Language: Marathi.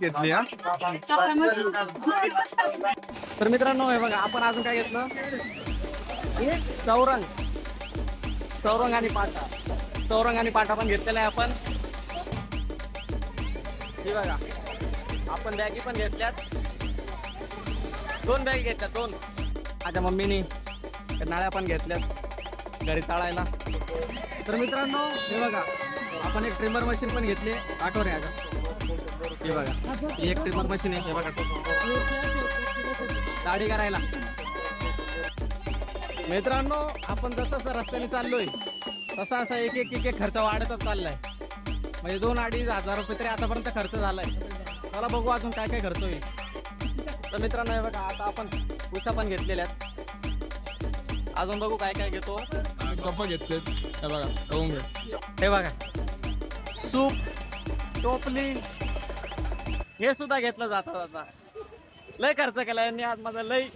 घेतली हा. तर मित्रांनो हे बघा आपण अजून काय घेतलं चौरंग चौरंग आणि पाटा चौरंग आणि पाटा पण घेतलेला आहे आपण. हे बघा आपण बॅगी पण घेतल्यात 2 बॅग घेतल्यात 2. माझ्या मम्मीनी नाळ्या पण घेतल्यात घरी तळायला. तर मित्रांनो हे बघा आपण एक ट्रिमर मशीन पण घेतली आठवण आहे आता. हे बघा ही एक ट्रिमर मशीन आहे. हे बघा दाढी करायला. मित्रांनो आपण जसं रस्त्याने चाललोय तसा असा एक खर्च वाढतच चाललाय. म्हणजे 2-2.5 हजार रुपये तरी आतापर्यंत खर्च झालाय. चला बघू अजून काय काय खर्च होईल. तर मित्रांनो हे बघा आता आपण उसा पण घेतलेल्या आहेत. अजून बघू काय काय घेतो. कप घेतलेत हे बघा करून घे. हे बघा सूप टोपली हे सुद्धा घेतलं जातं. आता लय खर्च केला यांनी आज माझा लय.